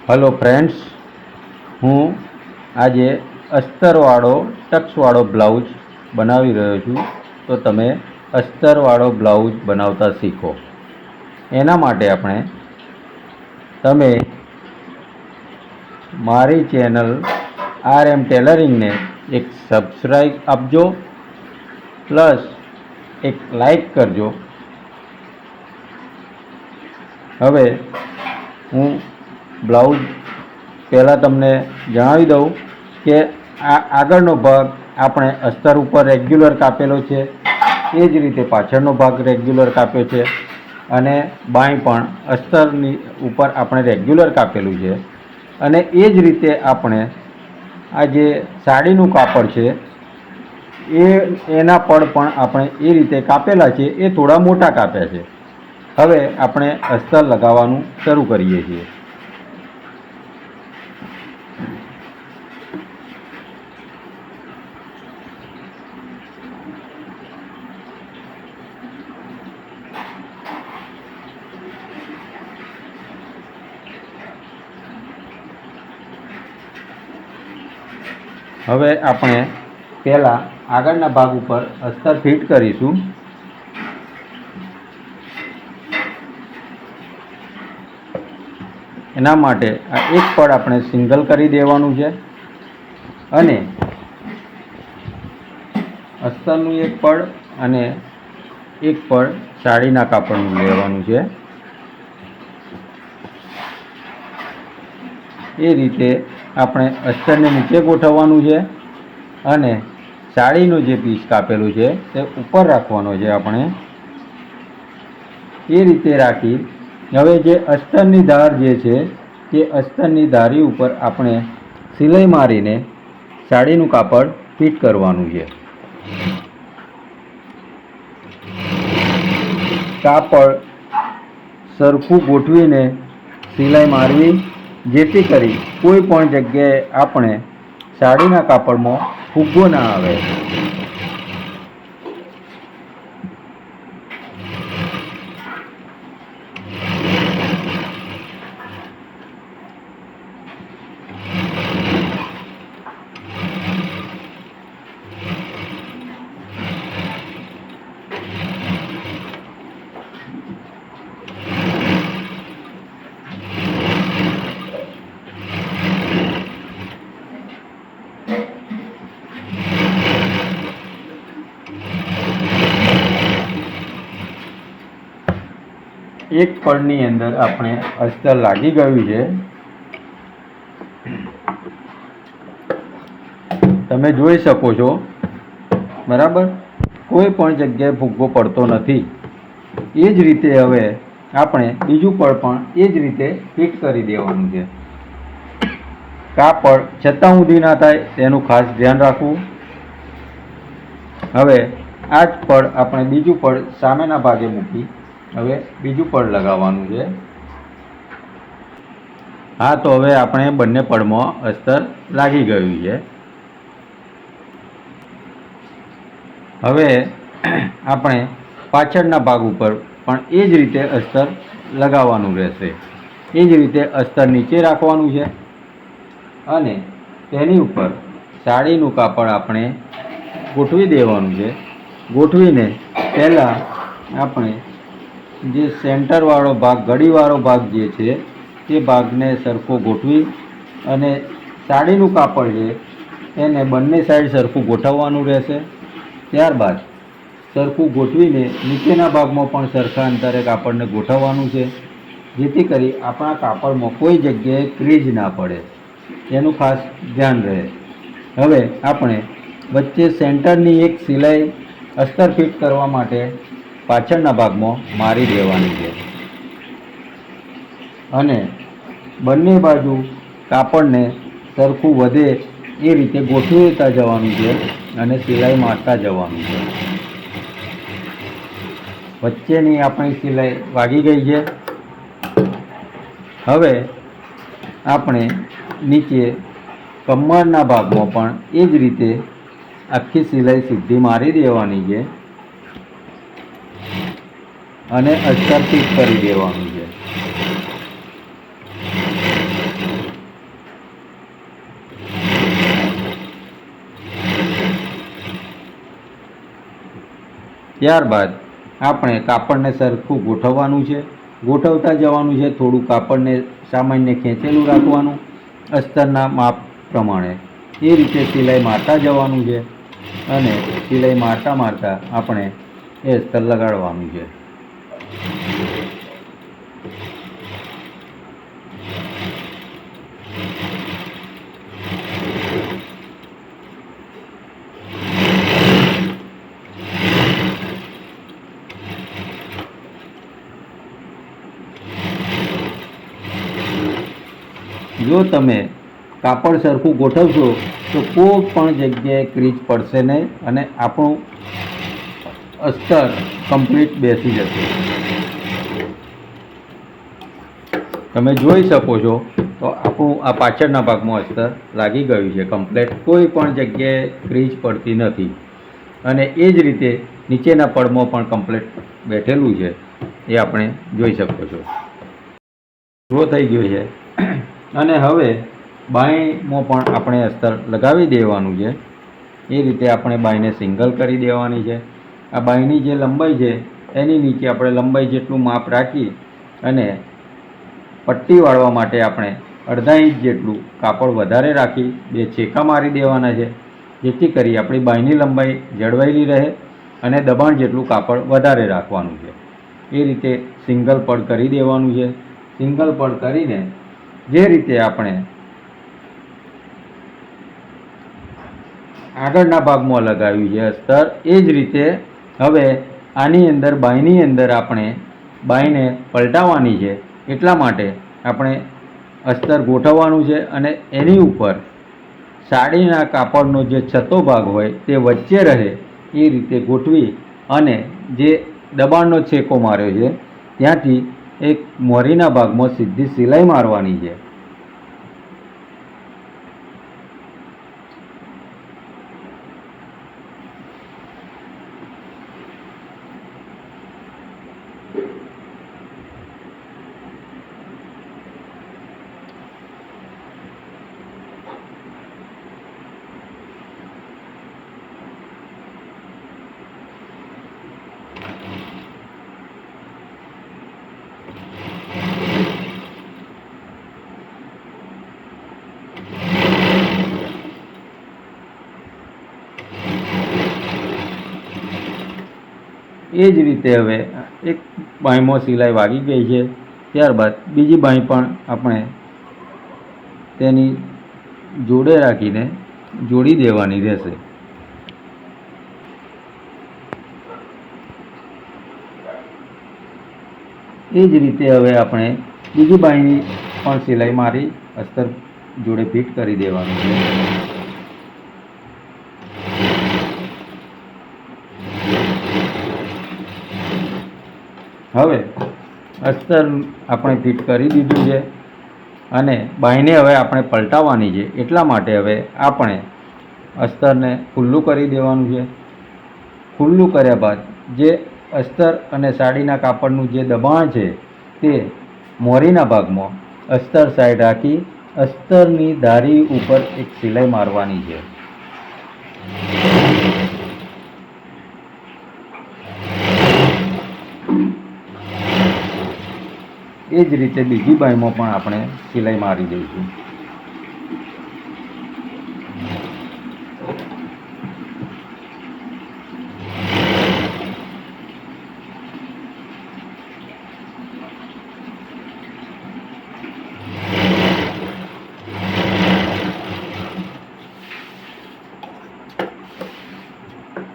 Hello friends, हूँ आज अस्तरवाड़ो टक्सवाड़ो blouse बनावी रह्यो छूं। तो तमे अस्तरवाड़ो ब्लाउज बनावता शीखो एना माटे आपणे तमे मारी चेनल RM टेलरिंग ने एक सब्सक्राइब आपजो, प्लस एक लाइक करजो। हवे हूँ ब्लाउज पहला तमने जणावी दऊं के आगळनो भाग आपणे अस्तर उपर रेग्युलर कापेलो छे, ए ज रीते पाछळनो भाग रेग्युलर काप्यो छे अने बाई पण अस्तरनी उपर आपणे रेग्युलर कापेलुं छे। अने ए ज रीते आपणे आ जे साड़ीनुं कापड़ छे एना पड़ पण आपणे ए रीते कापेला छे, ए थोड़ा मोटा काप्या छे। हवे आपणे अस्तर लगाववानुं शरू करीए छीए। हवे आपणे पहला आगळना भाग उपर अस्तर फिट करीशुं। एना माटे आ एक पड़ आपणे सिंगल करी देवानुं छे अने अस्तरनुं एक पड़ अने एक पड़ साड़ीना कापड़नुं लेवानुं छे। ए रीते आपणे अस्तर ने नीचे गोठववानुं छे अने साड़ीनो जे पीस कापेलो छे ते उपर राखवानो छे आपणे। ए रीते राखी हवे जे अस्तरनी धार जे छे ते अस्तरनी धारी उपर आपणे सिलाई मारीने साड़ीनुं कापड़ फिट करवानुं छे। कापड़ सरखुं गोठवीने सिलाई मारवी, जेथी करी कोई पण जग्याए आपणे साड़ीना कापड़मां फुग्गो ना आवे। एक पड़नी अंदर आपणे अस्तर लागी गयुं छे। तमे जोई शको छो, बराबर। कोई पण जग्याए फुग्गो पड़तो नथी। ए ज रीते हवे आपणे बीजुं पड़ पण ए ज रीते फिट करी देवानुं छे। कापड़ छतां सुधी ना थाय तेनुं खास ध्यान राखवुं। हवे आ ज पड़ आपणे बीजुं पड़ सामेना भागे मूकी हवे बीजुं पड़ लगाववानुं छे। हाँ, तो हवे आपणे बंने पड़मां अस्तर लागी गयुं छे। हवे आपणे पाछळना भाग उपर पण ए ज रीते अस्तर लगाववानुं रहेशे। ए ज रीते अस्तर नीचे राखवानुं छे अने तेनी उपर साड़ीनुं कापड़ आपणे गोठवी देवानुं छे। गोठवीने पहेला आपणे जे सेंटरवाळो भाग गळीवाळो भाग जे छे ते भागने सरखो गोठवी अने साड़ीनुं कापड़ छे एने बंने साइड सरखुं गोठववानुं रहेशे। त्यारबाद सरखुं गोठवीने नीचेना भागमां पण सरखा अंतरे कापड़ने गोठववानुं छे, जेथी करी आपणा कापड़मां कोई जग्याए क्रीज ना पड़े, एनुं खास ध्यान रहे। हवे आपणे वच्चे सेंटरनी एक सिलाई अस्तर फिट करवा माटे पाछळना भागमां मारी देवानी छे अने बंने बाजू कापड़ने सरखुं वधे ए रीते गोठवता जवानुं छे अने सिलाई मारता जवानुं छे। वच्चेनी आपणी सिलाई वागी गई छे। हवे आपणे नीचे कमरना भागमां पण ए ज रीते आखी सिलाई सीधी मारी देवानी छे अने अस्तर फिट करी देवानुं छे। ત્યારબાદ આપણે કાપડને સરખું ગોઠવવાનું છે. ગોઠવતા જવાનું છે. થોડું કાપડને સામાન્ય ખેંચેલું રાખવાનું અસ્તરના માપ પ્રમાણે. એ રીતે સિલાઈ મારતા જવાનું છે અને સિલાઈ મારતા મારતા આપણે એ અસ્તર લગાડવાનું છે. જો તમે કાપડ સરખું ગોઠવશો તો કોઈ પણ જગ્યાએ ક્રીચ પડશે નહીં અને આપણું અસ્તર કમ્પ્લીટ બેસી જશે. તમે જોઈ શકો છો તો આપણું આ પાછળના ભાગમાં અસ્તર લાગી ગયું છે કમ્પ્લીટ. કોઈ પણ જગ્યાએ ક્રીચ પડતી નથી અને એ જ રીતે નીચેના પડમાં પણ કમ્પ્લીટ બેઠેલું છે. એ આપણે જોઈ શકો છો. શો થઈ ગયો છે અને હવે બાંયમાં પણ આપણે અસ્તર લગાવી દેવાનું છે. એ રીતે આપણે બાંયને સિંગલ કરી દેવાની છે. આ બાંયની જે લંબાઈ છે એની નીચે આપણે લંબાઈ જેટલું માપ રાખી અને પટ્ટી વાળવા માટે આપણે અડધા ઇંચ જેટલું કાપડ વધારે રાખી 2 છેકા મારી દેવાના છે, જેથી કરી આપણી બાંયની લંબાઈ જળવાયેલી રહે અને દબાણ જેટલું કાપડ વધારે રાખવાનું છે. એ રીતે સિંગલ પડ કરી દેવાનું છે. સિંગલ પડ કરીને જે રીતે આપણે આગળના ભાગમાં લગાવ્યું છે અસ્તર, એ જ રીતે હવે આની અંદર બાંયની અંદર આપણે બાંયને પલટાવવાની છે. એટલા માટે આપણે અસ્તર ગોઠવવાનું છે અને એની ઉપર સાડીના કાપડનો જે છતો ભાગ હોય તે વચ્ચે રહે એ રીતે ગોઠવી અને જે દબાણનો છેકો માર્યો છે ત્યાંથી એક મોરીના ભાગમાં સીધી સિલાઈ મારવાની છે. એ જ રીતે હવે એક બાંયમાં સિલાઈ વાગી ગઈ છે. ત્યારબાદ બીજી બાંય પણ આપણે તેની જોડે રાખીને જોડી દેવાની રહેશે. એ જ રીતે હવે આપણે બીજી બાંયની પણ સિલાઈ મારી અસ્તર જોડે ફિટ કરી દેવાનું છે. હવે અસ્તર આપણે ફિટ કરી દીધું છે અને બાંયને હવે આપણે પલટાવવાની છે. એટલા માટે હવે આપણે અસ્તરને ખુલ્લું કરી દેવાનું છે. ખુલ્લું કર્યા બાદ જે અસ્તર અને સાડીના કાપડનું જે દબાણ છે તે મોરીના ભાગમાં અસ્તર સાઈડ રાખી અસ્તરની ધારી ઉપર એક સિલાઈ મારવાની છે. એ જ રીતે બીજી બાંયમાં પણ આપણે સિલાઈ મારી દઈશું.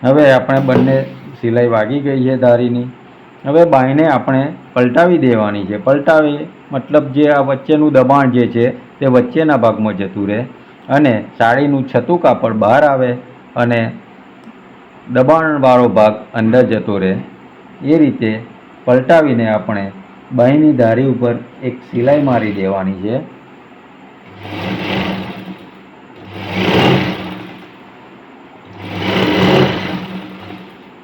હવે આપણે બંને સિલાઈ વાગી ગઈ છે ધારીની. હવે બાંયને આપણે પલટાવી દેવાની છે. પલટાવી મતલબ જે આ વચ્ચેનું દબાણ જે છે તે વચ્ચેના ભાગમાં જતું રહે અને સાડીનું છતું કાપડ બહાર આવે અને દબાણવાળો ભાગ અંદર જતો રહે. એ રીતે પલટાવીને આપણે બાંયની ધારી ઉપર એક સિલાઈ મારી દેવાની છે.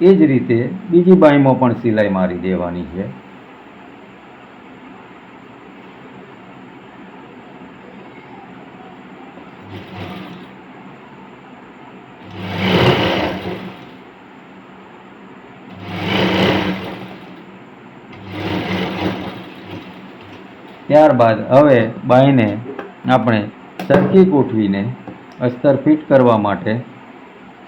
એ જ રીતે બીજી બાંયમાં પણ સિલાઈ મારી દેવાની છે. ત્યારબાદ હવે બાઈને આપણે સરખી ગોઠવીને અસ્તર ફિટ કરવા માટે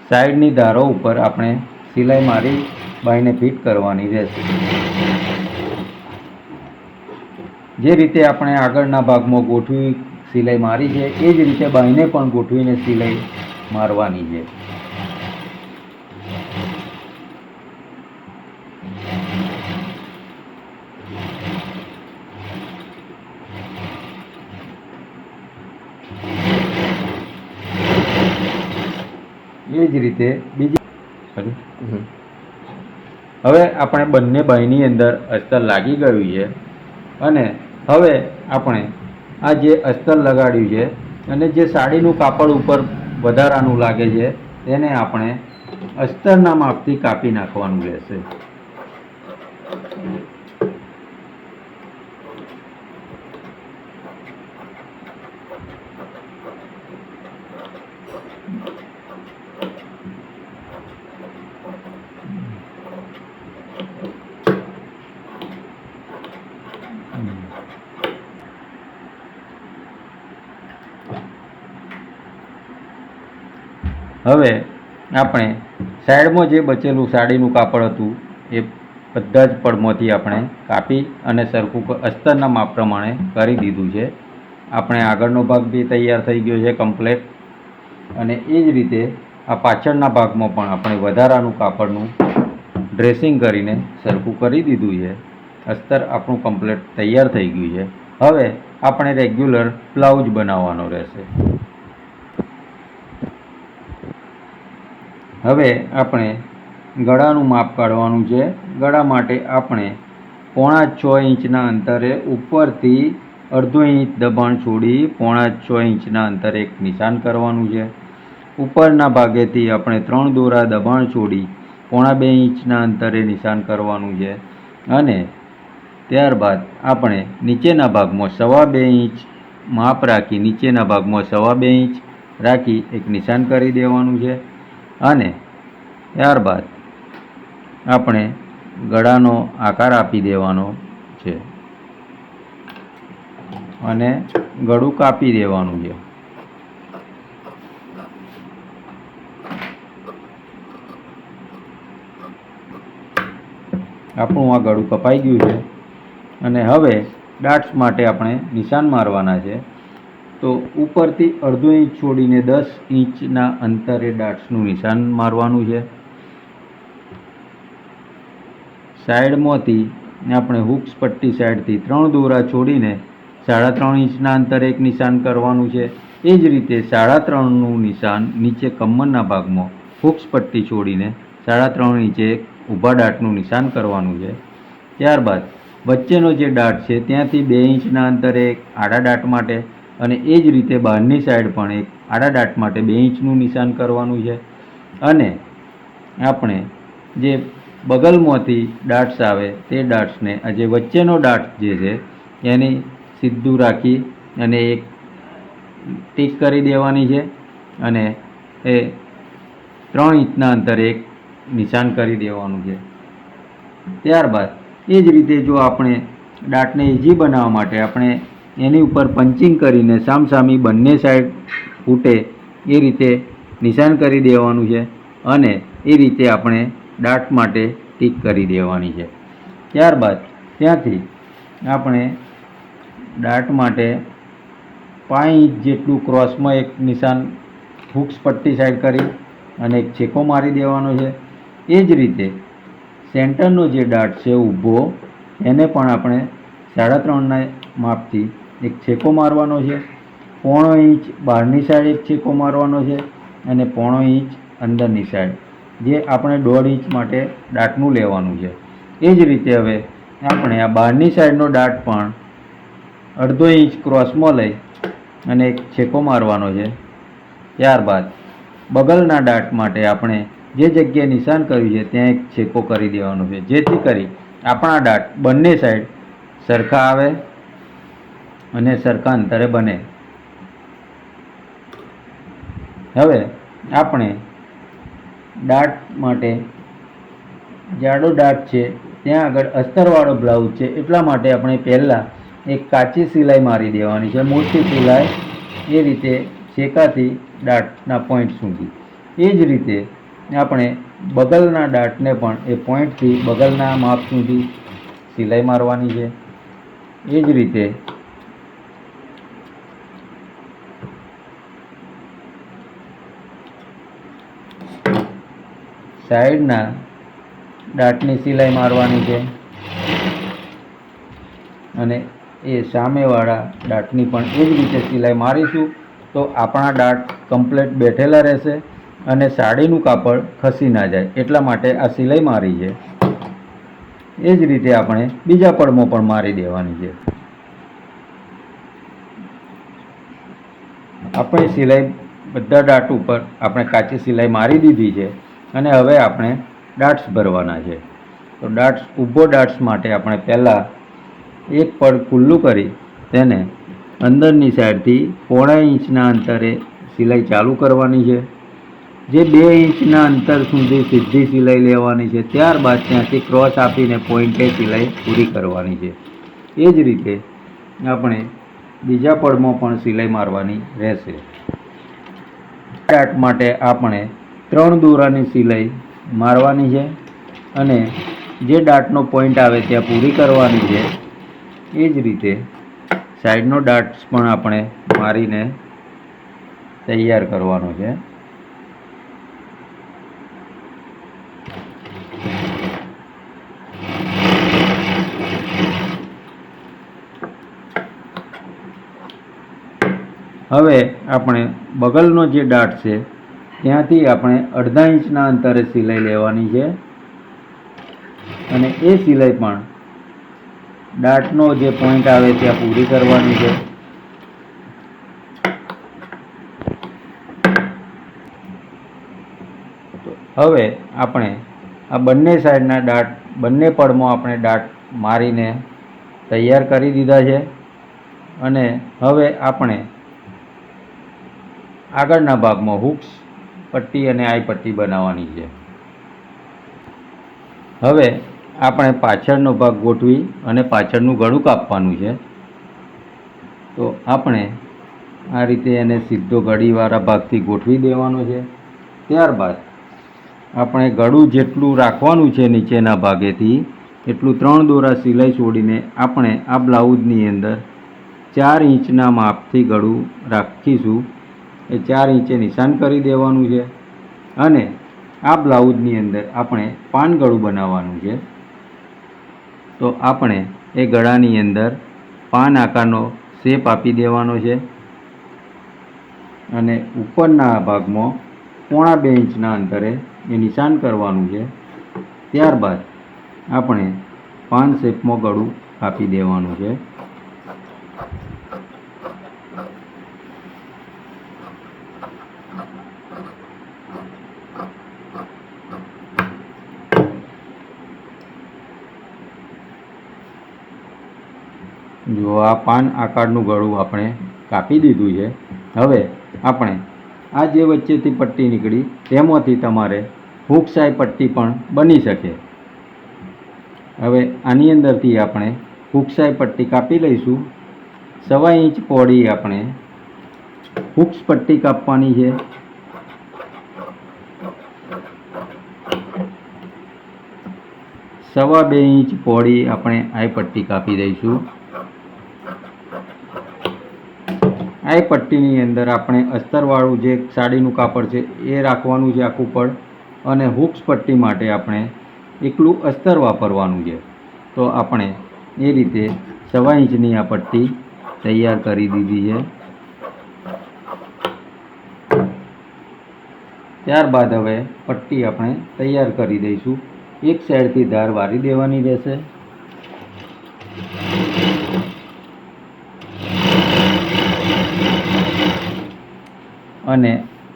સાઈડની ધારો ઉપર આપણે સિલાઈ મારી બાઈને ફિટ કરવાની રહેશે. જે રીતે આપણે આગળના ભાગમાં ગોઠવી સિલાઈ મારી છે એ જ રીતે બાઈને પણ ગોઠવીને સિલાઈ મારવાની છે. એ જ રીતે બીજી હવે આપણે બંને બાઈની અંદર અસ્તર લાગી ગયું છે અને હવે આપણે આ જે અસ્તર લગાડ્યું છે અને જે સાડીનું કાપડ ઉપર વધારાનું લાગે છે તેને આપણે અસ્તરના માપથી કાપી નાખવાનું રહેશે. હવે આપણે સાઈડમાં જે બચેલું સાડીનું કાપડ હતું એ બધા જ પડમાંથી આપણે કાપી અને સરખું અસ્તરના માપ પ્રમાણે કરી દીધું છે. આપણે આગળનો ભાગ બી તૈયાર થઈ ગયો છે કમ્પ્લેટ. અને એ જ રીતે આ પાછળના ભાગમાં પણ આપણે વધારાનું કાપડનું ડ્રેસિંગ કરીને સરખું કરી દીધું છે. અસ્તર આપણું કમ્પ્લેટ તૈયાર થઈ ગયું છે. હવે આપણે રેગ્યુલર બ્લાઉઝ બનાવવાનો રહેશે. હવે આપણે ગળાનું માપ કાઢવાનું છે. ગળા માટે આપણે 6.5 ઇંચના અંતરે ઉપરથી અડધો ઇંચ દબાણ છોડી 6.5 ઇંચના અંતરે એક નિશાન કરવાનું છે. ઉપરના ભાગેથી આપણે 3 દોરા દબાણ છોડી 2.5 ઇંચના અંતરે નિશાન કરવાનું છે. અને ત્યારબાદ આપણે નીચેના ભાગમાં 2.25 ઇંચ માપ રાખી નીચેના ભાગમાં 2.25 ઇંચ રાખી એક નિશાન કરી દેવાનું છે. અને ત્યારબાદ આપણે ગળાનો આકાર આપી દેવાનો છે અને ગળું કાપી દેવાનું છે. આપણું આ ગળું કપાઈ ગયું છે અને હવે ડાટ્સ માટે આપણે નિશાન મારવાના છે. તો ઉપરથી અડધો ઇંચ છોડીને 10 ઇંચના અંતરે ડાટ્સનું નિશાન મારવાનું છે. સાઈડમાંથી આપણે હુક્સ પટ્ટી સાઈડથી 3 દોરા છોડીને 3.5 ઇંચના અંતરે એક નિશાન કરવાનું છે. એ જ રીતે 3.5નું નિશાન નીચે કમરના ભાગમાં હુક્સ પટ્ટી છોડીને 3.5 ઇંચે ઊભા ડાટનું નિશાન કરવાનું છે. ત્યારબાદ વચ્ચેનો જે ડાટ છે ત્યાંથી 2 ઇંચના અંતરે એક આડા ડાટ માટે અને એ જ રીતે બહારની સાઈડ પણ એક આડા ડાટ માટે 2 ઇંચનું નિશાન કરવાનું છે. અને આપણે જે બગલમાંથી ડાટ્સ આવે તે ડાટ્સને આ જે વચ્ચેનો ડાટ જે છે એની સીધું રાખી અને એક ટીક કરી દેવાની છે અને એ 3 ઇંચના અંતરે એક નિશાન કરી દેવાનું છે. ત્યારબાદ એ જ રીતે જો આપણે ડાટને ઇઝી બનાવવા માટે આપણે એની ઉપર પંચિંગ કરીને સામસામી બંને સાઈડ ફૂટે એ રીતે નિશાન કરી દેવાનું છે અને એ રીતે આપણે ડાટ માટે ટીક કરી દેવાની છે. ત્યારબાદ ત્યાંથી આપણે ડાટ માટે 5 ઇંચ જેટલું ક્રોસમાં એક નિશાન હુક્સ પટ્ટી સાઈડ કરી અને એક છેકો મારી દેવાનો છે. એ જ રીતે સેન્ટરનો જે ડાટ છે ઊભો એને પણ આપણે 3.5ના માપથી એક છેકો મારવાનો છે. 0.5 ઇંચ બહારની સાઈડ એક છેકો મારવાનો છે અને 0.5 ઇંચ અંદરની સાઈડ જે આપણે 1.5 ઇંચ માટે ડાટનું લેવાનું છે. એ જ રીતે હવે આપણે આ બહારની સાઈડનો ડાટ પણ 1/2 ઇંચ ક્રોસમાં લઈ અને એક છેકો મારવાનો છે. ત્યારબાદ બગલના ડાટ માટે આપણે જે જગ્યાએ નિશાન કર્યું છે ત્યાં એક છેકો કરી દેવાનો છે જેથી કરી આપણા ડાટ બંને સાઈડ સરખા આવે અને સરખા અંતરે બને. હવે આપણે ડાટ માટે જાડો ડાટ છે ત્યાં આગળ અસ્તરવાળો બ્લાઉઝ છે એટલા માટે આપણે પહેલાં એક કાચી સિલાઈ મારી દેવાની છે, મોટી સિલાઈ, એ રીતે શેકાથી ડાટના પોઈન્ટ સુધી. એ જ રીતે આપણે બગલના ડાટને પણ એ પોઈન્ટથી બગલના માપ સુધી સિલાઈ મારવાની છે. એ જ રીતે સાઈડના ડાટની સિલાઈ મારવાની છે અને એ સામેવાળા ડાટની પણ એ જ રીતે સિલાઈ મારીશું તો આપણા ડાટ કમ્પ્લીટ બેઠેલા રહેશે અને સાડીનું કાપડ ખસી ના જાય, એટલા માટે આ સિલાઈ મારી છે. એ જ રીતે આપણે બીજા પડમાં પણ મારી દેવાની છે. આપણે સિલાઈ બધા ડાટ ઉપર આપણે કાચી સિલાઈ મારી દીધી છે અને હવે આપણે ડાટ્સ ભરવાના છે. તો ડાટ્સ, ઊભો ડાટ્સ માટે આપણે પહેલાં એક પડ ખુલ્લું કરી તેને અંદરની સાઈડથી 0.5 ઇંચના અંતરે સિલાઈ ચાલુ કરવાની છે. જે 2 ઇંચના અંતર સુધી સીધી સિલાઈ લેવાની છે. ત્યારબાદ ત્યાંથી ક્રોસ આપીને પોઈન્ટે સિલાઈ પૂરી કરવાની છે. એ જ રીતે આપણે બીજા પડમાં પણ સિલાઈ મારવાની રહેશે. ડાટ માટે આપણે 3 દોરાની સિલાઈ મારવાની છે અને જે ડાટનો પોઈન્ટ આવે ત્યાં પૂરી કરવાની છે. એ જ રીતે સાઈડનો ડાટ્સ પણ આપણે મારીને તૈયાર કરવાનો છે. હવે આપણે બગલનો જે ડાટ છે ત્યાંથી આપણે 1/2 ઇંચના અંતરે સિલાઈ લેવાની છે અને એ સિલાઈ પણ ડાટનો જે પોઈન્ટ આવે ત્યાં પૂરી કરવાની છે. હવે આપણે આ બંને સાઈડના ડાટ, બંને પડમાં આપણે ડાટ મારીને તૈયાર કરી દીધા છે અને હવે આપણે આગળના ભાગમાં હુક્સ પટ્ટી અને આઈ પટ્ટી બનાવવાની છે. હવે આપણે પાછળનો ભાગ ગોઠવી અને પાછળનું ગળું કાપવાનું છે. તો આપણે આ રીતે એને સીધો ગળીવાળા ભાગથી ગોઠવી દેવાનો છે. ત્યારબાદ આપણે ગળું જેટલું રાખવાનું છે નીચેના ભાગેથી એટલું 3 દોરા સિલાઈ છોડીને આપણે આ બ્લાઉઝની અંદર 4 ઇંચના માપથી ગળું રાખીશું. એ 4 ઇંચે નિશાન કરી દેવાનું છે અને આ બ્લાઉઝની અંદર આપણે પાન ગળું બનાવવાનું છે. તો આપણે એ ગળાની અંદર પાન આકારનો શેપ આપી દેવાનો છે અને ઉપરના ભાગમાં 0.25 ઇંચના અંતરે એ નિશાન કરવાનું છે. ત્યારબાદ આપણે પાન શેપમાં ગળું કાપી દેવાનું છે. જો આ પાન આકારનું ગળું આપણે કાપી દીધું છે. હવે આપણે આ જે વચ્ચેથી પટ્ટી નીકળી તેમાંથી તમારે હુકસાઈ પટ્ટી પણ બની શકે. હવે આની અંદરથી આપણે હુકસાઈ પટ્ટી કાપી લઈશું. 1.25 ઇંચ પહોળી આપણે હુક્સ પટ્ટી કાપવાની છે. સવા 2 ઇંચ પહોળી આપણે આઈ પટ્ટી કાપી દઈશું. આ પટ્ટીની અંદર આપણે અસ્તરવાળું જે સાડીનું કાપડ છે એ રાખવાનું છે આખું પડ અને હુક્સ પટ્ટી માટે આપણે એકલું અસ્તર વાપરવાનું છે. તો આપણે એ રીતે 1.25 ઇંચની આ પટ્ટી તૈયાર કરી દીધી છે. ત્યારબાદ હવે પટ્ટી આપણે તૈયાર કરી દઈશું. એક સાઈડથી ધાર વારી દેવાની રહેશે અને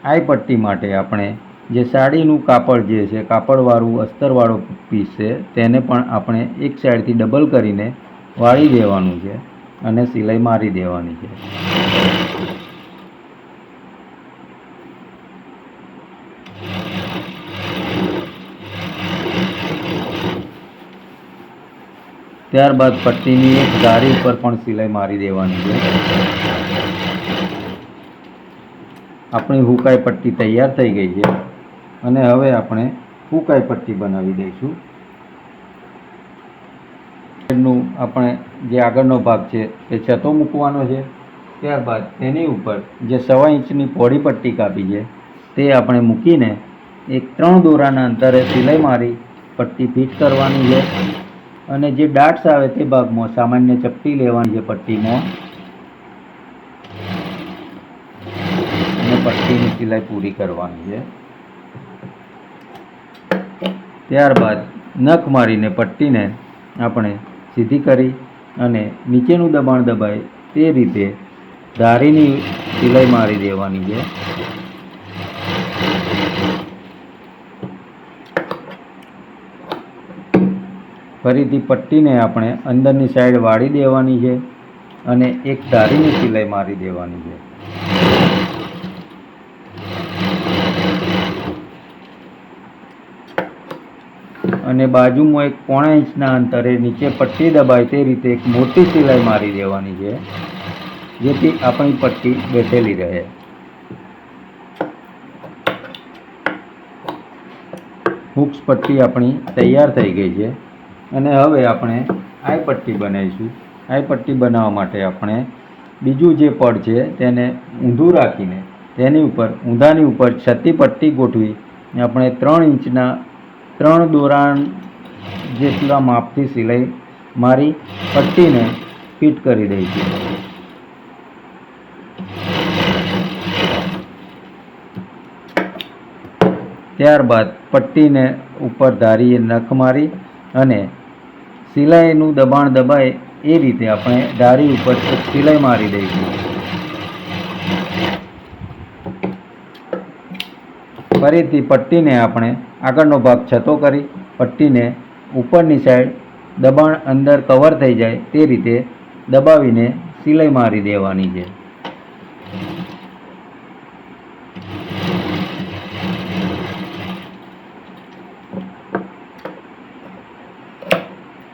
આઈ પટ્ટી માટે આપણે જે સાડીનું કાપડ જે છે, કાપડવાળું અસ્તરવાળો પીસ છે, તેને પણ આપણે એક સાઈડથી ડબલ કરીને વાળી દેવાનું છે અને સિલાઈ મારી દેવાની છે. ત્યારબાદ પટ્ટીની એક ધારી ઉપર પણ સિલાઈ મારી દેવાની છે. આપણી હુકાઈ પટ્ટી તૈયાર થઈ ગઈ છે અને હવે આપણે હુકાઈ પટ્ટી બનાવી દઈશું. આપણે જે આગળનો ભાગ છે તે છતો મૂકવાનો છે. ત્યારબાદ તેની ઉપર જે 1.25 ઇંચની પહોળી પટ્ટી કાપી છે તે આપણે મૂકીને એક 3 દોરાના અંતરે સિલાઈ મારી પટ્ટી ફિટ કરવાની છે અને જે ડાટ્સ આવે તે ભાગમાં સામાન્ય ચપટી લેવાની છે પટ્ટીમાં અને પટ્ટીની સિલાઈ પૂરી કરવાની છે. ત્યારબાદ નખ મારીને પટ્ટીને આપણે સીધી કરી અને નીચેનું દબાણ દબાય તે રીતે ધારીની સિલાઈ મારી દેવાની છે. ફરીથી પટ્ટીને આપણે અંદરની સાઈડ વાળી દેવાની છે અને એક ધારીની સિલાઈ મારી દેવાની છે. અને બાજુમાં એક 1.25 ઇંચના અંતરે નીચે પટ્ટી દબાય તે રીતે એક મોટી સિલાઈ મારી દેવાની છે, જેથી આપણી પટ્ટી બેઠેલી રહે. હુક્સ પટ્ટી આપણી તૈયાર થઈ ગઈ છે અને હવે આપણે આઈ પટ્ટી બનાવીશું. આઈ પટ્ટી બનાવવા માટે આપણે બીજું જે પડ છે તેને ઊંધું રાખીને તેની ઉપર ઊંધાની ઉપર છતી પટ્ટી ગોઠવી આપણે 3 ઇંચના 3 દોરા જેટલા માપથી સિલાઈ મારી પટ્ટીને ફિટ કરી દઈશું. ત્યારબાદ પટ્ટીને ઉપર ધારીએ નખ મારી અને સિલાઈનું દબાણ દબાય એ રીતે આપણે ધારી ઉપર સિલાઈ મારી દઈશું. ફરીથી પટ્ટીને આપણે આગળનો ભાગ છતો કરી પટ્ટીને ઉપરની સાઈડ દબાણ અંદર કવર થઈ જાય તે રીતે દબાવીને સિલાઈ મારી દેવાની છે.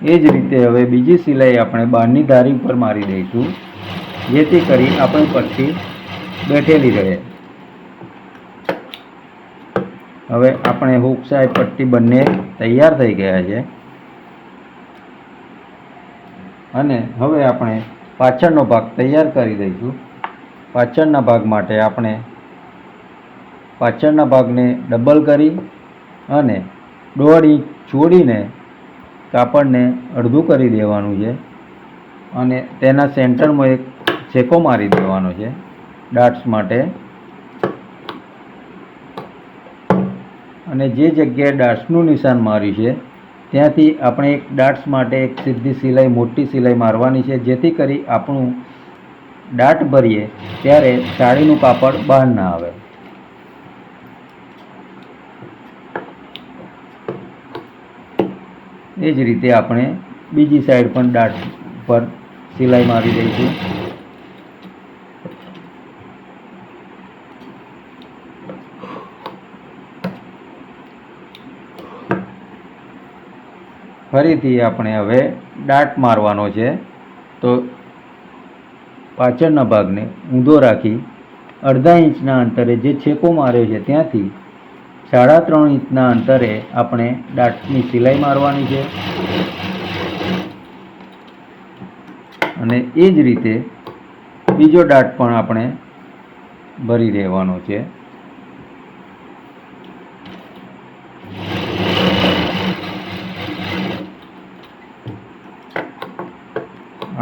એ જ રીતે હવે બીજી સિલાઈ આપણે બહારની ધારી ઉપર મારી દઈશું, જેથી કરી આપણી પટ્ટી બેઠેલી રહે. હવે આપણે હુક સાઈડ પટ્ટી બંને તૈયાર થઈ ગયા છે અને હવે આપણે પાછળનો ભાગ તૈયાર કરી દઈશું. પાછળના ભાગ માટે આપણે પાછળના ભાગને ડબલ કરી અને 1.5 ઇંચ છોડીને કાપડને અડધું કરી દેવાનું છે અને તેના સેન્ટરમાં એક છેકો મારી દેવાનો છે ડાટ્સ માટે. અને જે જગ્યાએ ડાટ્સનું નિશાન માર્યું છે ત્યાંથી આપણે એક ડાટ્સ માટે એક સીધી સિલાઈ મોટી સિલાઈ મારવાની છે, જેથી કરી આપણું ડાટ ભરીએ ત્યારે સાડીનું કાપડ બહાર ના આવે. એ જ રીતે આપણે બીજી સાઈડ પણ ડાટ પર સિલાઈ મારી દઈશું. ફરીથી આપણે હવે ડાટ મારવાનો છે, તો પાછળના ભાગને ઊંધો રાખી 1/2 ઇંચના અંતરે જે છેકો માર્યો છે ત્યાંથી 3.5 ઇંચના અંતરે આપણે ડાટની સિલાઈ મારવાની છે અને એ જ રીતે બીજો ડાટ પણ આપણે ભરી દેવાનો છે.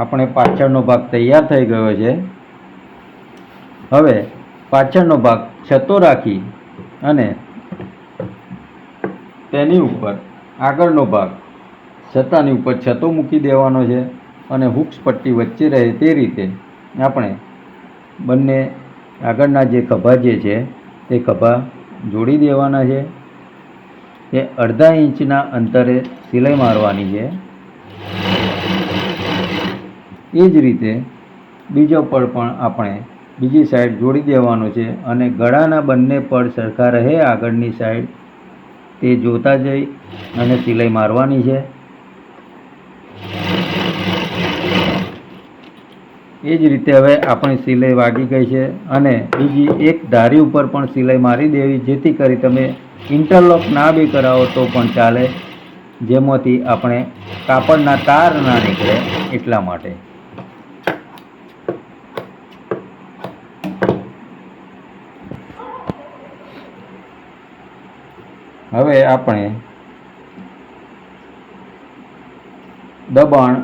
આપણે પાછળનો ભાગ તૈયાર થઈ ગયો છે. હવે પાછળનો ભાગ છતો રાખી અને તેની ઉપર આગળનો ભાગ છતાની ઉપર છતો મૂકી દેવાનો છે અને હુક્સ પટ્ટી વચ્ચે રહે તે રીતે આપણે બંને આગળના જે ખભા જે છે તે ખભા જોડી દેવાના છે. એ 1/2 ઇંચના અંતરે સિલાઈ મારવાની છે. એ જ રીતે બીજો પડ પણ આપણે બીજી સાઈડ જોડી દેવાનો છે અને ગળાના બંને પડ સરખા રહે આગળની સાઈડ તે જોતા જઈ અને સિલાઈ મારવાની છે. એ જ રીતે હવે આપણી સિલાઈ વાગી ગઈ છે અને બીજી એક ધારી ઉપર પણ સિલાઈ મારી દેવી, જેથી કરી તમે ઇન્ટરલોક ના બી કરાવો તો પણ ચાલે, જેમાંથી આપણે કાપડના તાર ના નીકળે એટલા માટે. હવે આપણે દબાણ,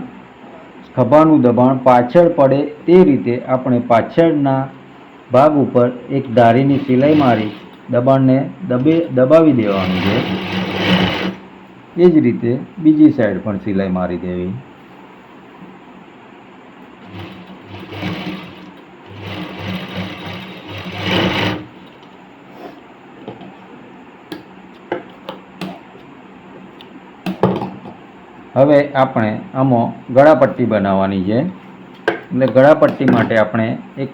ખભાનું દબાણ પાછળ પડે તે રીતે આપણે પાછળના ભાગ ઉપર એક ધારીની સિલાઈ મારી દબાણને દબાવી દેવાનું છે. એ જ રીતે બીજી સાઈડ પણ સિલાઈ મારી દેવી. હવે આપણે આમાં ગળાપટ્ટી બનાવવાની છે. એટલે ગળાપટ્ટી માટે આપણે એક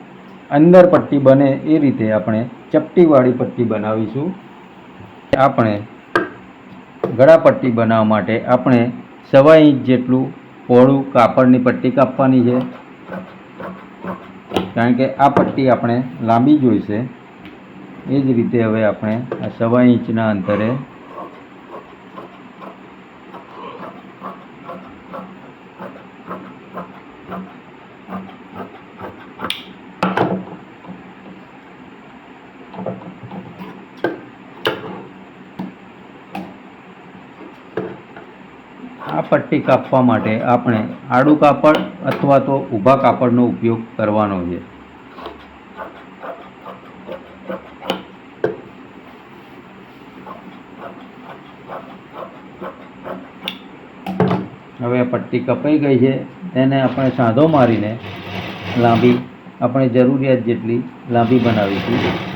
અંદર પટ્ટી બને એ રીતે આપણે ચપટીવાળી પટ્ટી બનાવીશું. આપણે ગળાપટ્ટી બનાવવા માટે આપણે 1.25 ઇંચ જેટલું પહોળું કાપડની પટ્ટી કાપવાની છે, કારણ કે આ પટ્ટી આપણે લાંબી જોઈશે. એ જ રીતે હવે આપણે આ 1.25 ઇંચના અંતરે આ પટ્ટી કાપવા માટે આપણે આડું કાપડ અથવા તો ઊભા કાપડનો ઉપયોગ કરવાનો છે. હવે પટ્ટી કપાઈ ગઈ છે, તેને આપણે સાંધો મારીને લાંબી, આપણે જરૂરિયાત જેટલી લાંબી બનાવીશું.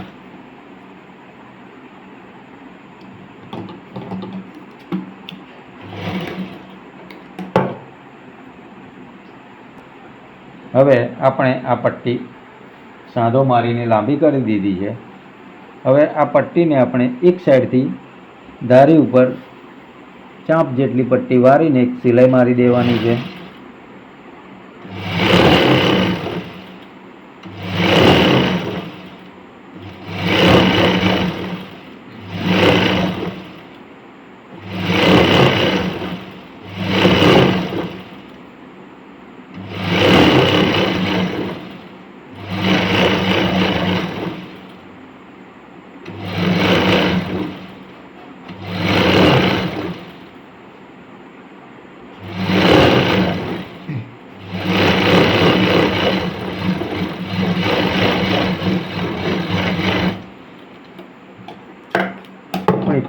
હવે આપણે આ પટ્ટી સાંધો મારીને લાંબી કરી દીધી છે. હવે આ પટ્ટીને આપણે એક સાઈડથી ધારી ઉપર ચાંપ જેટલી પટ્ટી વારીને એક સિલાઈ મારી દેવાની છે.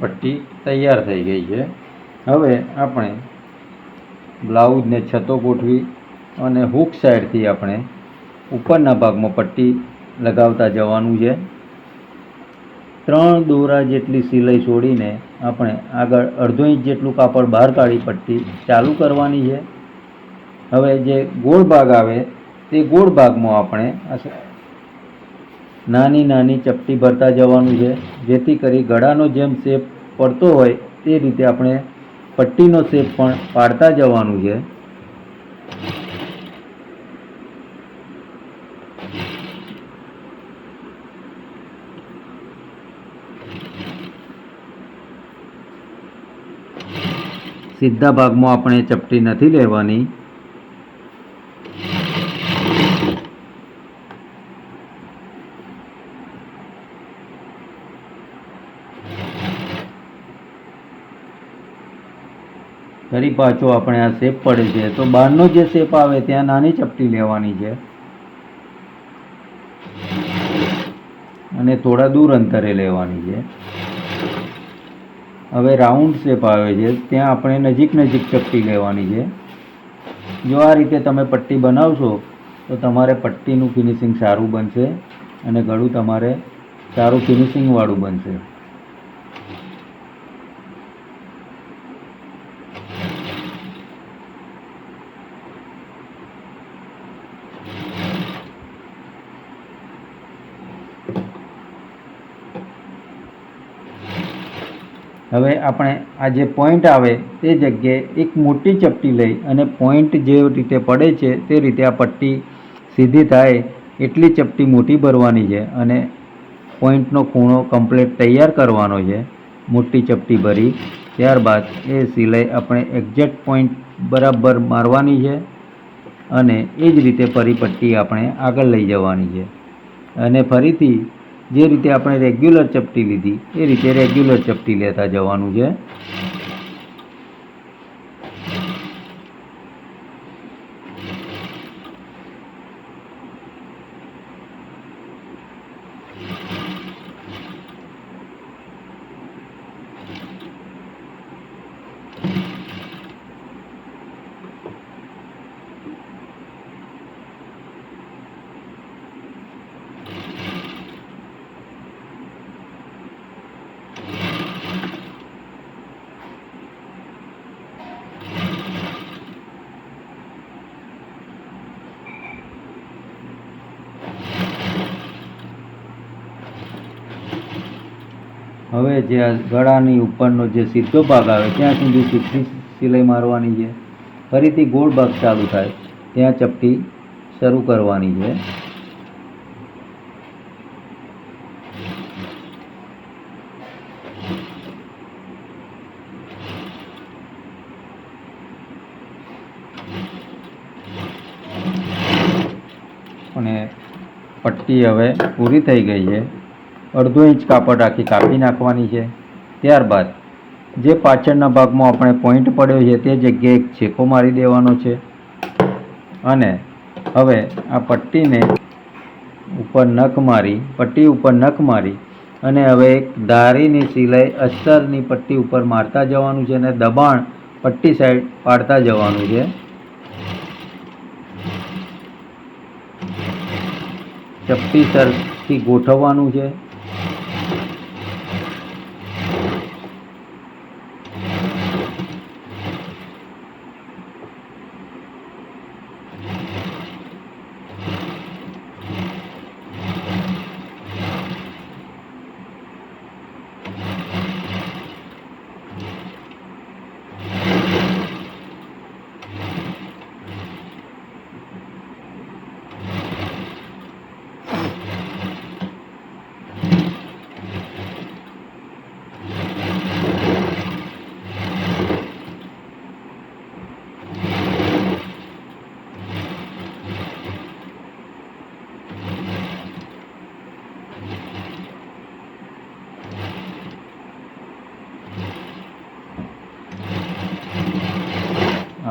પટ્ટી તૈયાર થઈ ગઈ છે. હવે આપણે બ્લાઉઝને છતો ગોઠવી અને હૂક સાઈડથી આપણે ઉપરના ભાગમાં પટ્ટી લગાવતા જવાનું છે. 3 દોરા જેટલી સિલાઈ છોડીને આપણે આગળ 1/2 ઇંચ જેટલું કાપડ બહાર કાઢી પટ્ટી ચાલુ કરવાની છે. હવે જે ગોળ ભાગ આવે તે ગોળ ભાગમાં આપણે નાની નાની ચપટી ભરતા જવાનું છે, જેથી કરી ગળાનો જેમ શેપ પડતો હોય તે રીતે આપણે પટ્ટીનો શેપ પણ પાડતા જવાનું છે. સીધા ભાગમાં આપણે ચપટી નથી લેવાની. ફરી પાછો આપણે આ શેપ પડે છે તો બહારનો જે શેપ આવે ત્યાં નાની ચપટી લેવાની છે અને થોડા દૂર અંતરે લેવાની છે. હવે રાઉન્ડ શેપ આવે છે ત્યાં આપણે નજીક નજીક ચપટી લેવાની છે. જો આ રીતે તમે પટ્ટી બનાવશો તો તમારે પટ્ટીનું ફિનિશિંગ સારું બનશે અને ગળું તમારે સારું ફિનિશિંગવાળું બનશે. હવે આપણે આ જે પોઈન્ટ આવે તે જગ્યાએ એક મોટી ચપટી લઈ અને પોઈન્ટ જે રીતે પડે છે તે રીતે આ પટ્ટી સીધી થાય એટલી ચપટી મોટી ભરવાની છે અને પોઈન્ટનો ખૂણો કમ્પ્લીટ તૈયાર કરવાનો છે, મોટી ચપટી ભરી. ત્યારબાદ એ સિલાઈ આપણે એક્ઝેક્ટ પોઈન્ટ બરાબર મારવાની છે અને એ જ રીતે ફરી પટ્ટી આપણે આગળ લઈ જવાની છે અને ફરીથી જે રીતે આપણે રેગ્યુલર ચપટી લીધી એ રીતે રેગ્યુલર ચપટી લેતા જવાનું છે. હવે જે આ ગળાની ઉપરનો જે સીધો ભાગ આવે ત્યાં સુધી સીધી સિલાઈ મારવાની છે. ફરીથી ગોળ ભાગ ચાલુ થાય ત્યાં ચપટી શરૂ કરવાની છે. અને પટ્ટી હવે પૂરી થઈ ગઈ છે. અડધો ઇંચ કાપડ રાખી કાપી નાખવાની છે. ત્યારબાદ જે પાછળના ભાગમાં આપણે પોઈન્ટ પડ્યો છે તે જગ્યાએ એક છેકો મારી દેવાનો છે અને હવે આ પટ્ટી ઉપર નખ મારી અને હવે એક ધારીની સિલાઈ અસ્તરની પટ્ટી ઉપર મારતા જવાનું છે અને દબાણ પટ્ટી સાઈડ પાડતા જવાનું છે. ચપટી સરથી ગોઠવવાનું છે.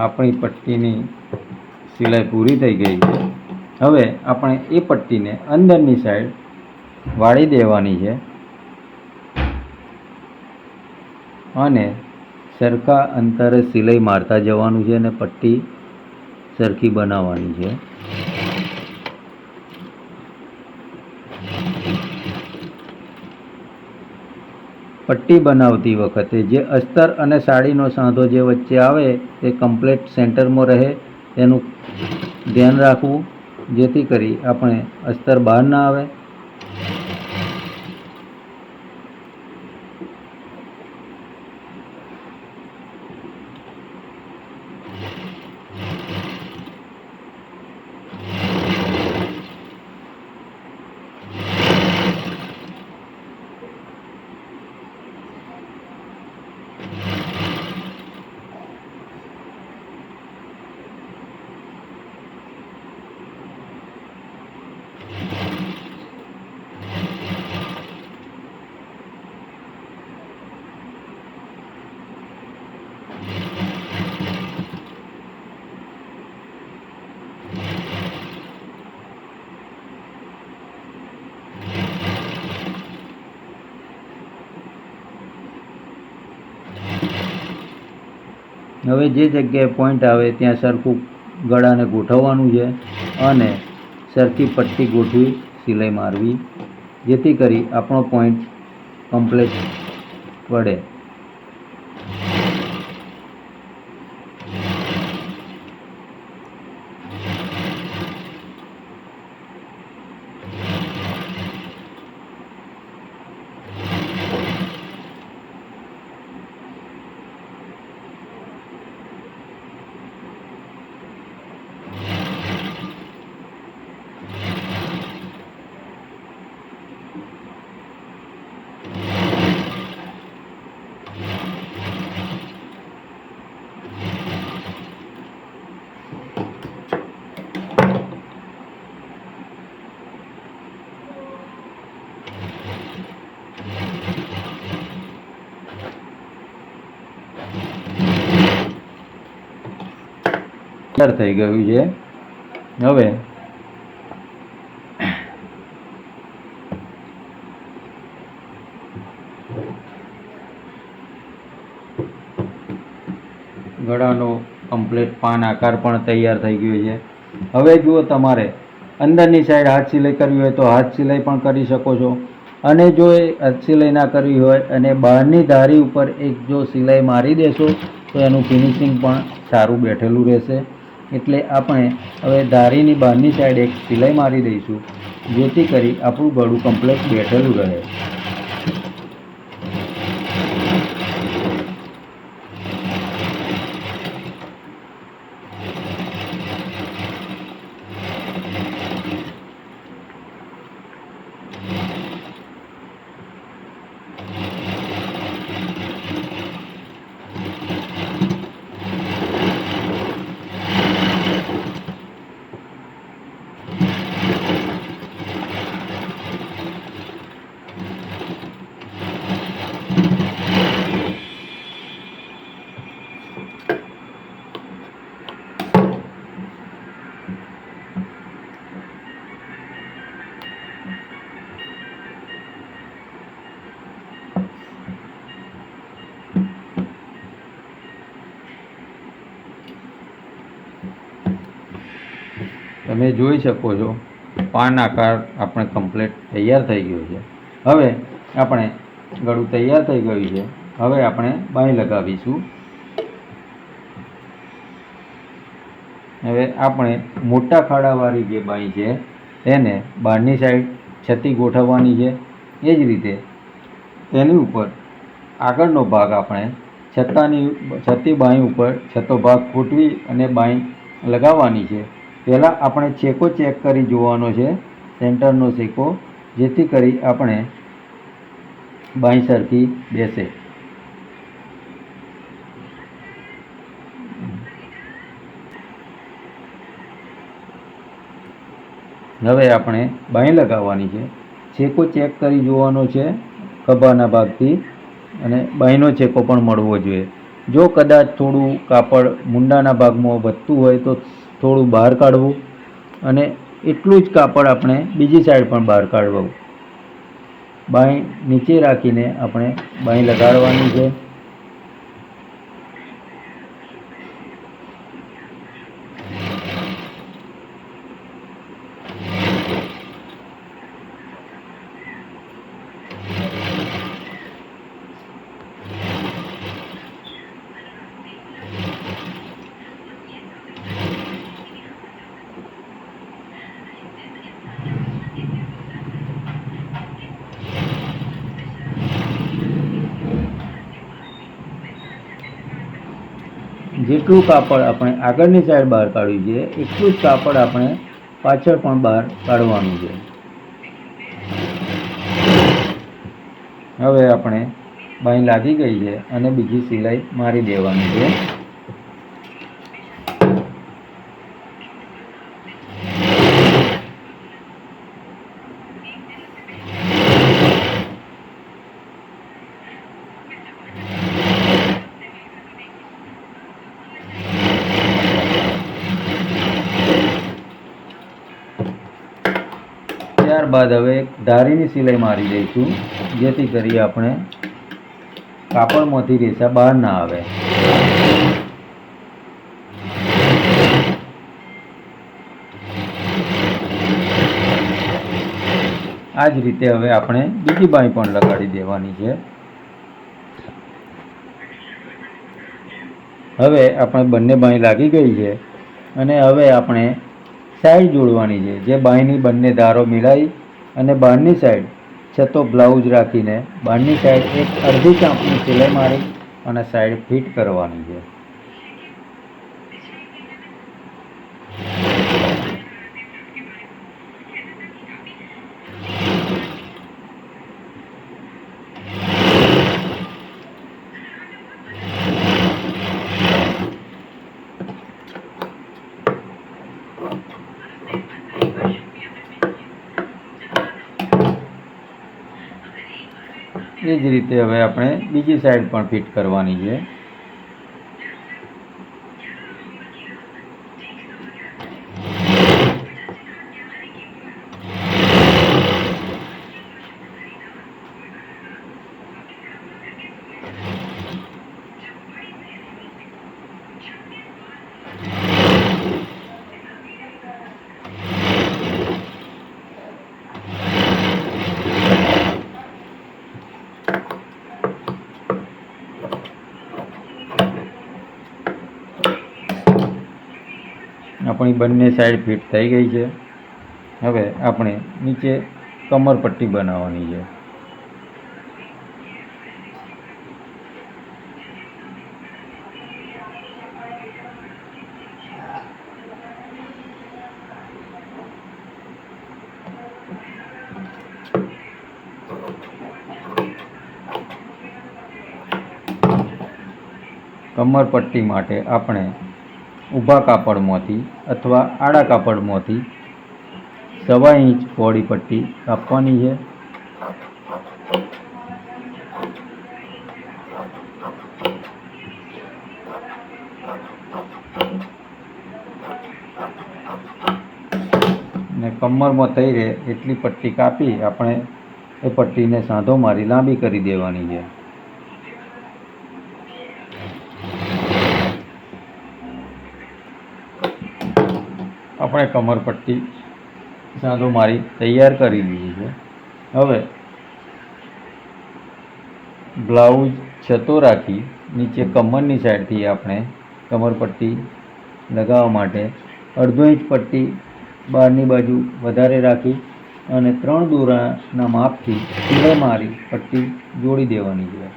આપણી પટ્ટીની સિલાઈ પૂરી થઈ ગઈ છે. હવે આપણે એ પટ્ટીને અંદરની સાઈડ વાળી દેવાની છે અને સરખા અંતરે સિલાઈ મારતા જવાનું છે અને પટ્ટી સરખી બનાવવાની છે. પટ્ટી બનાવતી વખતે જે અસ્તર અને સાડીનો સાંધો જે વચ્ચે આવે તે કમ્પ્લીટ સેન્ટરમાં રહે તેનું ધ્યાન રાખવું, જેથી કરી આપણે અસ્તર બહાર ના આવે. હવે જે જગ્યાએ પોઈન્ટ આવે ત્યાં સરખું ગળાને ગોઠવવાનું છે અને સરખી પટ્ટી ગોઠવી સિલાઈ મારવી, જેથી કરી આપણો પોઈન્ટ કમ્પ્લીટ પડે. સેન્ટર થઈ ગયું છે. હવે ગળાનો કમ્પ્લીટ પાન આકાર પણ તૈયાર થઈ ગયો છે. હવે જુઓ, તમારે અંદરની સાઈડ હાથ સિલાઈ કરવી હોય તો હાથ સિલાઈ પણ કરી શકો છો. અને જો એ હાથ સિલાઈ ના કરવી હોય અને બહારની ધારી ઉપર એક જો સિલાઈ મારી દેશો તો એનું ફિનિશિંગ પણ સારું બેઠેલું રહેશે. એટલે આપણે હવે ધારીની બહારની સાઈડ એક સિલાઈ મારી દઈશું, જેથી કરી આપણું ગળું કમ્પ્લીટ બેઠેલું રહે. તમે જોઈ શકો છો, પાન આકાર આપણે કમ્પ્લીટ તૈયાર થઈ ગયો છે. હવે આપણે ગળું તૈયાર થઈ ગયું છે. હવે આપણે બાંય લગાવીશું. હવે આપણે મોટા ખાડાવાળી જે બાંય છે તેને બહારની સાઈડ છત્તી ગોઠવવાની છે. એ જ રીતે તેની ઉપર આગળનો ભાગ આપણે છત્તી બાંય ઉપર છતો ભાગ ફૂટવી અને બાંય લગાવવાની છે. પહેલાં આપણે ચેકો ચેક કરી જોવાનો છે, સેન્ટરનો ચેકો, જેથી કરી આપણે બાંય સરખી બેસે. હવે આપણે બાંય લગાવવાની છે. ચેકો ચેક કરી જોવાનો છે ખભાના ભાગથી, અને બાંયનો ચેકો પણ મળવો જોઈએ. જો કદાચ થોડું કાપડ મુંડાના ભાગમાં વધતું હોય તો થોડું બહાર કાઢવું, અને એટલું જ કાપડ આપણે બીજી સાઈડ પણ બહાર કાઢવું. બાંય નીચે રાખીને આપણે બાંય લગાડવાની છે. જેટલું કાપડ આપણે આગળની સાઈડ બહાર કાઢ્યું છે એટલું જ કાપડ આપણે પાછળ પણ બહાર કાઢવાનું છે. હવે આપણે બાંય લાગી ગઈ છે અને બીજી સિલાઈ મારી દેવાની છે. ત્યારબાદ હવે ધારીની સિલાઈ મારી દઈશું, જેથી કરી આપણે કાપડમાંથી રેસા બહાર ના આવે. આ જ રીતે હવે આપણે બીજી બાંય પણ લગાડી દેવાની છે. હવે આપણે બંને બાંય લાગી ગઈ છે અને હવે આપણે સાઈડ જોડવાની છે. જે બાંયની બંને ધારો મિલાવી અને બહારની સાઈડ છતો બ્લાઉઝ રાખીને બહારની સાઈડ એક અડધી ચાંપની સિલાઈ મારી અને સાઈડ ફિટ કરવાની છે. એ જ રીતે હવે આપણે બીજી સાઈડ પણ ફિટ કરવાની છે. આપણી બંને સાઈડ ફિટ થઈ ગઈ છે. હવે આપણે નીચે કમરપટ્ટી બનાવવાની છે. કમરપટ્ટી માટે આપણે ઊભા કાપડમાંથી અથવા આડા કાપડમાંથી 1.25 ઇંચ પહોળી પટ્ટી કાપવાની છે. ને કમરમાં થઈ રહે એટલી પટ્ટી કાપી આપણે એ પટ્ટીને સાંધો મારી લાંબી કરી દેવાની છે. આપણે કમરપટ્ટી સાંધો મારી તૈયાર કરી લીધી છે. હવે બ્લાઉઝ છતો રાખી નીચે કમરની સાઈડથી આપણે કમરપટ્ટી લગાવવા માટે 1/2 ઇંચ પટ્ટી બહારની બાજુ વધારે રાખી અને 3 દોરાના માપથી સિલાઈ મારી પટ્ટી જોડી દેવાની છે.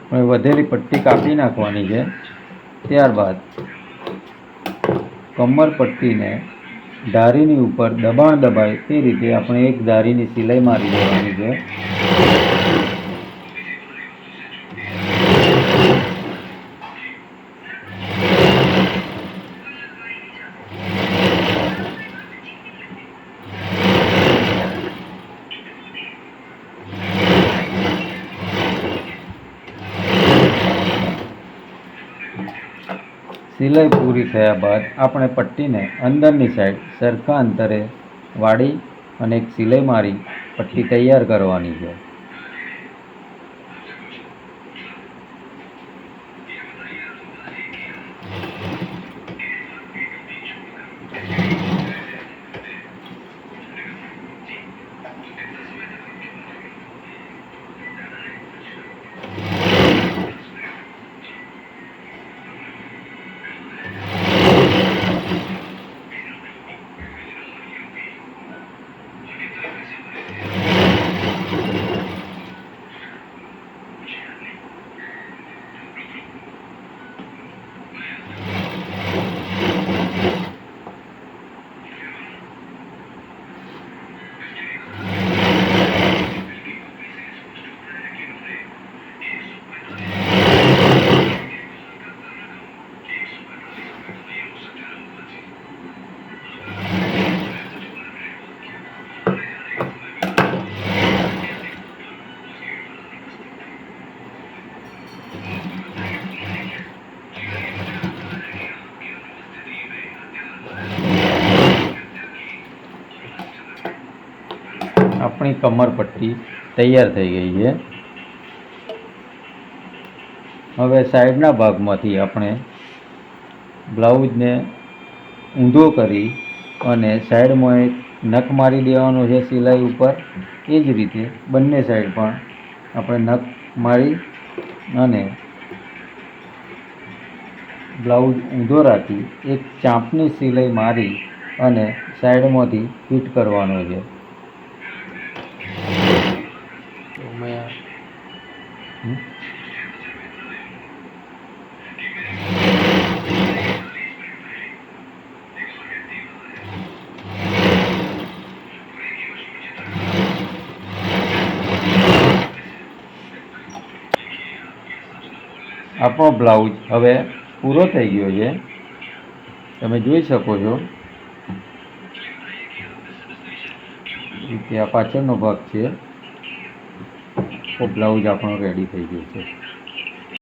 હવે વધેલી પટ્ટી કાપી નાખવાની છે. ત્યારબાદ કમરપટ્ટીને ધારીની ઉપર દબાણ દબાય તે રીતે આપણે એક ધારીની સિલાઈ મારી દેવાની છે. સિલાઈ પૂરી થયા બાદ આપણે પટ્ટીને અંદરની સાઈડ સરખા અંતરે વાળી અને એક સિલાઈ મારી પટ્ટી તૈયાર કરવાની છે. આપણી કમરપટ્ટી તૈયાર થઈ ગઈ છે. હવે સાઈડના ભાગમાંથી આપણે બ્લાઉઝને ઊંધો કરી અને સાઈડમાં એક નખ મારી દેવાનો છે સિલાઈ ઉપર. એ જ રીતે બંને સાઈડ પણ આપણે નખ મારી અને બ્લાઉઝ ઊંધો રાખી એક ચાંપની સિલાઈ મારી અને સાઈડમાંથી ફિટ કરવાનો છે. આપણો બ્લાઉઝ હવે પૂરો થઈ ગયો છે. તમે જોઈ શકો છો કે આ પાછળનો ભાગ છે તો બ્લાઉઝ આપણો રેડી થઈ ગયો છે.